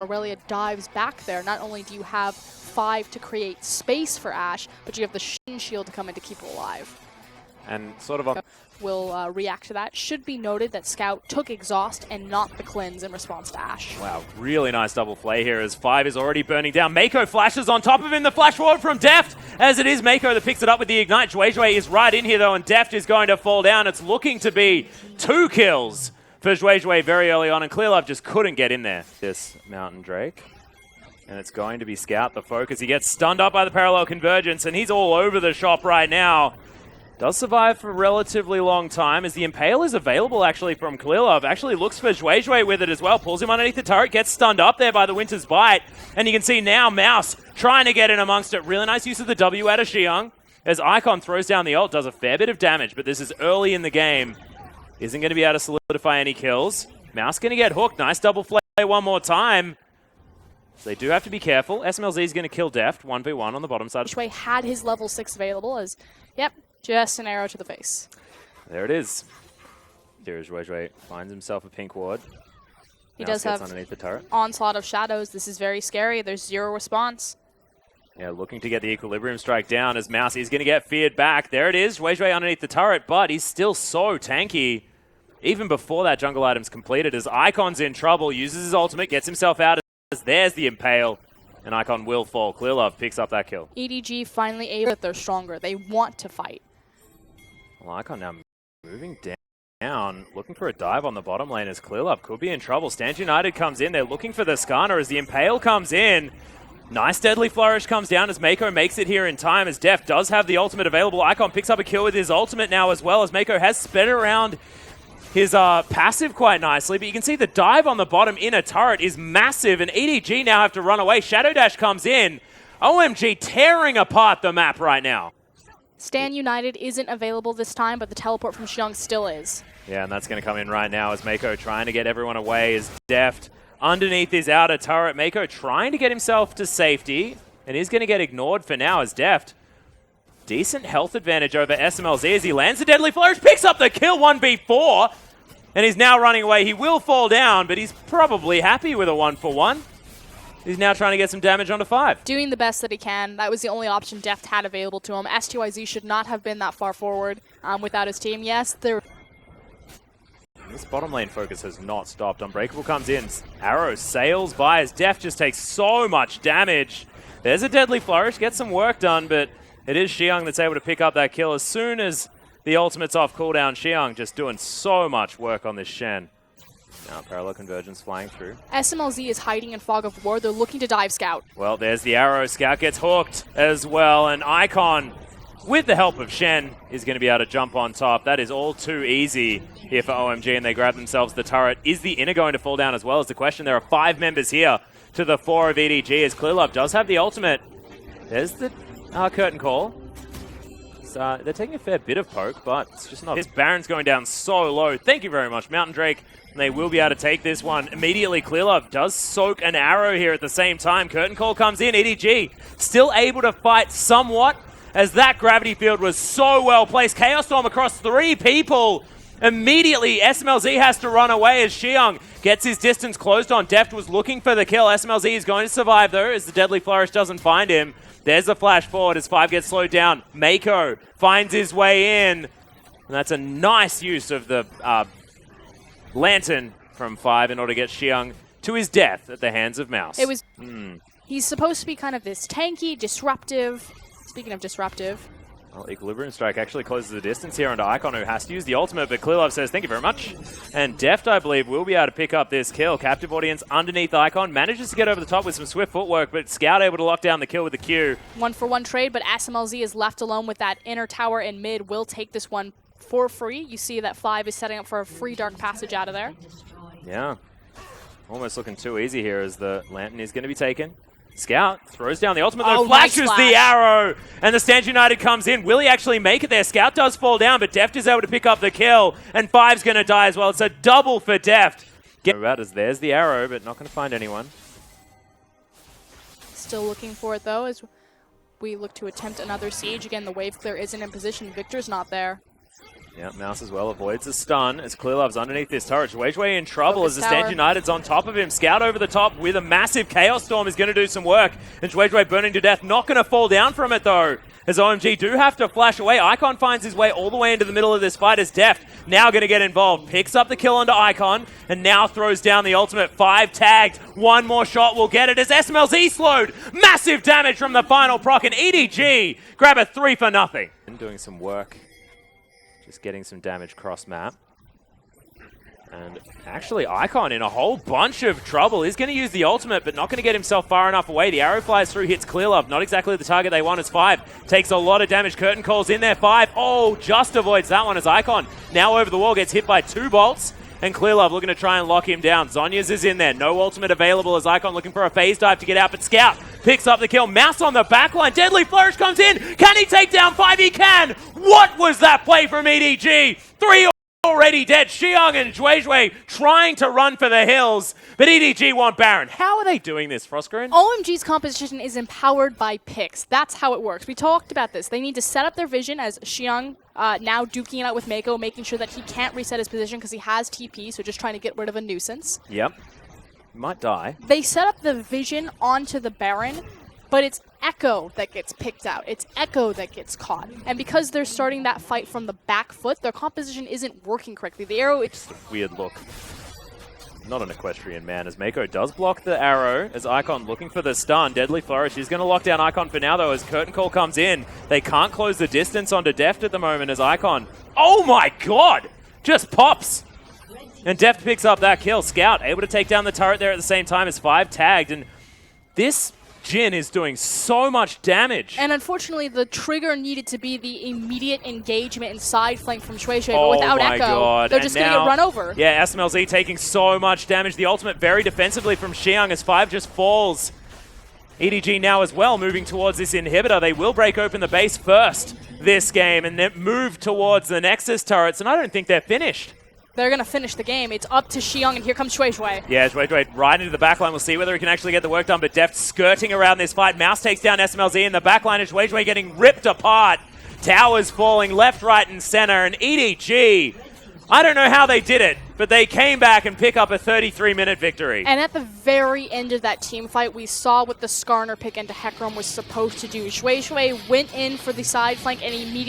Aurelia dives back there. Not only do you have 5 to create space for Ashe, but you have the Shin shield to come in to keep it alive. And sort of on... Will react to that. Should be noted that Scout took Exhaust and not the Cleanse in response to Ashe. Wow, really nice double play here as 5 is already burning down. Mako flashes on top of him. The flash forward from Deft. As it is Mako that picks it up with the Ignite. Zhuezhui is right in here though, and Deft is going to fall down. It's looking to be 2 kills for Zhuezhui very early on, and ClearLove just couldn't get in there. This Mountain Drake. And it's going to be Scout the focus. He gets stunned up by the parallel convergence, and he's all over the shop right now. Does survive for a relatively long time as the Impale is available actually from ClearLove. Actually looks for Zhuezhui with it as well. Pulls him underneath the turret, gets stunned up there by the Winter's Bite. And you can see now Mouse trying to get in amongst it. Really nice use of the W out of Xiang. As Icon throws down the ult, does a fair bit of damage, but this is early in the game. Isn't going to be able to solidify any kills. Mouse going to get hooked. Nice double play one more time. So they do have to be careful. SMLZ is going to kill Deft 1v1 on the bottom side. Zhuezhui had his level 6 available as, yep, just an arrow to the face. There it is. There is Zhuezhui. Finds himself a pink ward. He Mouse does have underneath the turret. Onslaught of Shadows. This is very scary. There's 0 response. Yeah, looking to get the Equilibrium Strike down as Mouse is going to get feared back. There it is. Zhuezhui underneath the turret, but he's still so tanky. Even before that jungle item's completed, as Icon's in trouble, uses his ultimate, gets himself out. As there's the Impale. And Icon will fall. ClearLove picks up that kill. EDG finally able that they're stronger. They want to fight. Well, Icon now moving down, looking for a dive on the bottom lane as ClearLove could be in trouble. Stand United comes in. They're looking for the Skarner as the Impale comes in. Nice Deadly Flourish comes down as Mako makes it here in time as Deft does have the ultimate available. Icon picks up a kill with his ultimate now as well as Mako has sped around his passive quite nicely, but you can see the dive on the bottom in a turret is massive, and EDG now have to run away. Shadow Dash comes in. OMG tearing apart the map right now. Stand United isn't available this time, but the teleport from Xiang still is. Yeah, and that's going to come in right now as Mako trying to get everyone away as Deft underneath his outer turret. Mako trying to get himself to safety, and he's going to get ignored for now as Deft. Decent health advantage over SMLZ as he lands the Deadly Flourish, picks up the kill 1v4, and he's now running away. He will fall down, but he's probably happy with a 1-for-1. He's now trying to get some damage onto 5. Doing the best that he can. That was the only option Deft had available to him. STYZ should not have been that far forward without his team. Yes, they're... This bottom lane focus has not stopped. Unbreakable comes in. Arrow sails by as Deft just takes so much damage. There's a Deadly Flourish, gets some work done, but it is Xiang that's able to pick up that kill as soon as the ultimate's off cooldown. Xiang just doing so much work on this Shen. Now parallel convergence flying through. SMLZ is hiding in Fog of War. They're looking to dive Scout. Well, there's the arrow. Scout gets hooked as well, and Icon, with the help of Shen, is going to be able to jump on top. That is all too easy here for OMG, and they grab themselves the turret. Is the inner going to fall down as well is the question. There are 5 members here to the 4 of EDG as ClearLove does have the ultimate. There's the curtain call. So they're taking a fair bit of poke, but it's just not. This Baron's going down so low. Thank you very much, Mountain Drake. And they will be able to take this one. Immediately, ClearLove does soak an arrow here at the same time. Curtain call comes in. EDG still able to fight somewhat as that gravity field was so well placed. Chaos Storm across 3 people. Immediately, SMLZ has to run away as Xiang gets his distance closed on. Deft was looking for the kill. SMLZ is going to survive, though, as the Deadly Flourish doesn't find him. There's the flash forward as 5 gets slowed down. Mako finds his way in. And that's a nice use of the lantern from 5 in order to get Xiang to his death at the hands of Mouse. It was... He's supposed to be kind of this tanky, disruptive... Speaking of disruptive... Well, Equilibrium Strike actually closes the distance here onto Icon, who has to use the ultimate, but ClearLove says, thank you very much. And Deft, I believe, will be able to pick up this kill. Captive Audience underneath Icon, manages to get over the top with some swift footwork, but Scout able to lock down the kill with the Q. 1-for-1 trade, but SMLZ is left alone with that inner tower in mid. Will take this one for free. You see that 5 is setting up for a free Dark Passage out of there. Yeah. Almost looking too easy here as the Lantern is going to be taken. Scout throws down the ultimate, though, flashes nice the arrow, and the Stand United comes in. Will he actually make it there? Scout does fall down, but Deft is able to pick up the kill, and 5's going to die as well. It's a double for Deft. There's the arrow, but not going to find anyone. Still looking for it, though, as we look to attempt another siege. Again, the wave clear isn't in position. Victor's not there. Yeah, Mouse as well avoids the stun as ClearLove's underneath this turret. Shui in trouble Focus as the Stand tower. United's on top of him. Scout over the top with a massive Chaos Storm is going to do some work. And Shui burning to death, not going to fall down from it though. As OMG do have to flash away. Icon finds his way all the way into the middle of this fight as Deft now going to get involved. Picks up the kill onto Icon and now throws down the ultimate. 5 tagged. One more shot will get it as SMLZ slowed. Massive damage from the final proc and EDG grab a 3 for nothing. And doing some work. Just getting some damage cross map. And actually, Icon in a whole bunch of trouble. He's going to use the ultimate, but not going to get himself far enough away. The arrow flies through, hits ClearLove. Not exactly the target they want as 5. Takes a lot of damage. Curtain calls in there. 5. Oh, just avoids that one as Icon now over the wall gets hit by 2 bolts. And ClearLove looking to try and lock him down. Zhonya's is in there. No ultimate available as Icon looking for a phase dive to get out. But Scout picks up the kill. Mouse on the backline. Deadly Flourish comes in. Can he take down 5? He can. What was that play from EDG? 3 already dead. Xiang and Zhui trying to run for the hills. But EDG want Baron. How are they doing this, Frostgreen? OMG's composition is empowered by picks. That's how it works. We talked about this. They need to set up their vision as Xiang now duking it out with Mako, making sure that he can't reset his position because he has TP, so just trying to get rid of a nuisance. Yep. Might die. They set up the vision onto the Baron, but it's Echo that gets picked out. It's Echo that gets caught. And because they're starting that fight from the back foot, their composition isn't working correctly. The arrow, it's a weird look. Not an equestrian man, as Mako does block the arrow, as Icon looking for the stun. Deadly Flourish. He's going to lock down Icon for now, though, as Curtain Call comes in. They can't close the distance onto Deft at the moment, as Icon... Oh my god! Just pops! And Deft picks up that kill. Scout able to take down the turret there at the same time as 5 tagged, and this Jhin is doing so much damage. And unfortunately, the trigger needed to be the immediate engagement and side flank from Shui, but without Echo, God. they're just going to get run over. Yeah, SMLZ taking so much damage. The ultimate very defensively from Xiang as 5 just falls. EDG now as well moving towards this inhibitor. They will break open the base first this game and then move towards the Nexus turrets, and I don't think they're finished. They're going to finish the game. It's up to Xiang, and here comes Shui. Yeah, Shui right into the backline. We'll see whether he can actually get the work done, but Deft skirting around this fight. Mouse takes down SMLZ in the backline, and Shui getting ripped apart. Towers falling left, right, and center, and EDG, I don't know how they did it, but they came back and pick up a 33-minute victory. And at the very end of that team fight, we saw what the Skarner pick into Hecarim was supposed to do. Shui went in for the side flank and immediately